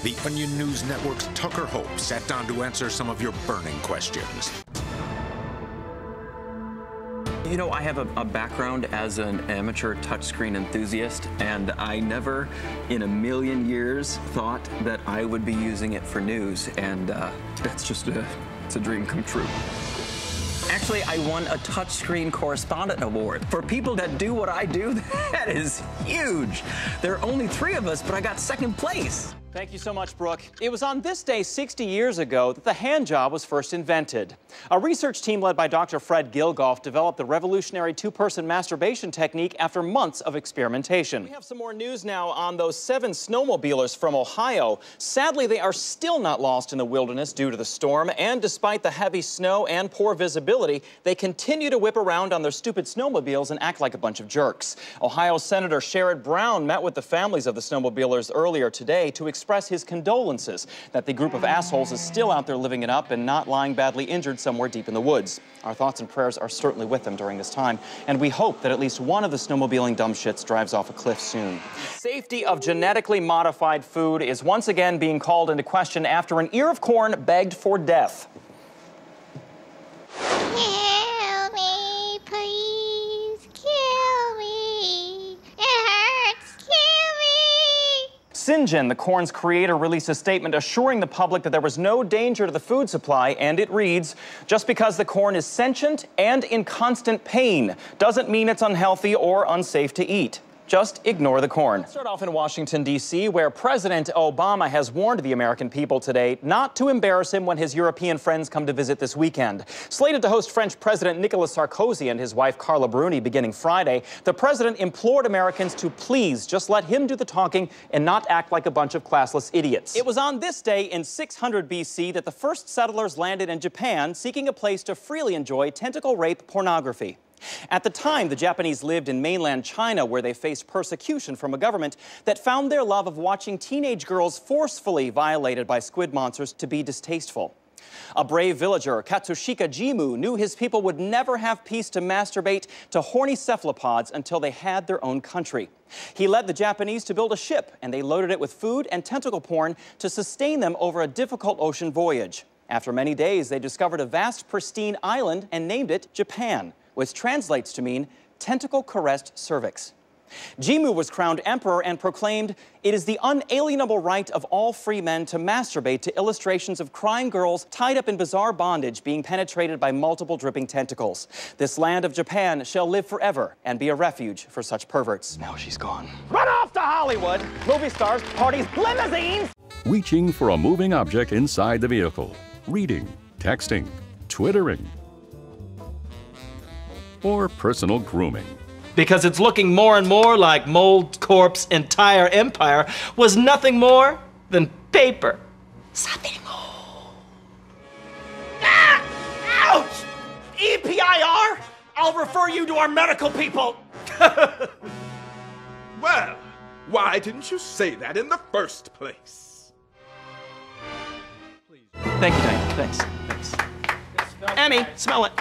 the Onion News Network's Tucker Hope sat down to answer some of your burning questions. You know, I have a background as an amateur touchscreen enthusiast, and I never in a million years thought that I would be using it for news, and that's just it's a dream come true. Actually, I won a touchscreen correspondent award. For people that do what I do, that is huge. There are only 3 of us, but I got 2nd place. Thank you so much, Brooke. It was on this day 60 years ago that the hand job was first invented. A research team led by Dr. Fred Gilgoff developed the revolutionary 2-person masturbation technique after months of experimentation. We have some more news now on those 7 snowmobilers from Ohio. Sadly, they are still not lost in the wilderness due to the storm, and despite the heavy snow and poor visibility, they continue to whip around on their stupid snowmobiles and act like a bunch of jerks. Ohio Senator Sherrod Brown met with the families of the snowmobilers earlier today to express his condolences that the group of assholes is still out there living it up and not lying badly injured somewhere deep in the woods. Our thoughts and prayers are certainly with them during this time, and we hope that at least one of the snowmobiling dumbshits drives off a cliff soon. Safety of genetically modified food is once again being called into question after an ear of corn begged for death. Kill me, please. Kill me. It hurts. Kill me. St. the corn's creator, released a statement assuring the public that there was no danger to the food supply, and it reads, "Just because the corn is sentient and in constant pain doesn't mean it's unhealthy or unsafe to eat. Just ignore the corn." Let's start off in Washington, D.C., where President Obama has warned the American people today not to embarrass him when his European friends come to visit this weekend. Slated to host French President Nicolas Sarkozy and his wife Carla Bruni beginning Friday, the president implored Americans to please just let him do the talking and not act like a bunch of classless idiots. It was on this day in 600 B.C. that the first settlers landed in Japan, seeking a place to freely enjoy tentacle rape pornography. At the time, the Japanese lived in mainland China, where they faced persecution from a government that found their love of watching teenage girls forcefully violated by squid monsters to be distasteful. A brave villager, Katsushika Jimu, knew his people would never have peace to masturbate to horny cephalopods until they had their own country. He led the Japanese to build a ship, and they loaded it with food and tentacle porn to sustain them over a difficult ocean voyage. After many days, they discovered a vast, pristine island and named it Japan, which translates to mean tentacle-caressed cervix. Jimu was crowned emperor and proclaimed, "It is the unalienable right of all free men to masturbate to illustrations of crying girls tied up in bizarre bondage being penetrated by multiple dripping tentacles. This land of Japan shall live forever and be a refuge for such perverts." Now she's gone. Run off to Hollywood! Movie stars, parties, limousines! Reaching for a moving object inside the vehicle. Reading, texting, twittering, or personal grooming. Because it's looking more and more like Mold Corp's entire empire was nothing more than paper. Sapingo. Ah! Ouch! EPIR? I'll refer you to our medical people. Well, why didn't you say that in the first place? Thank you, Diane. Thanks. Emmy, smell it.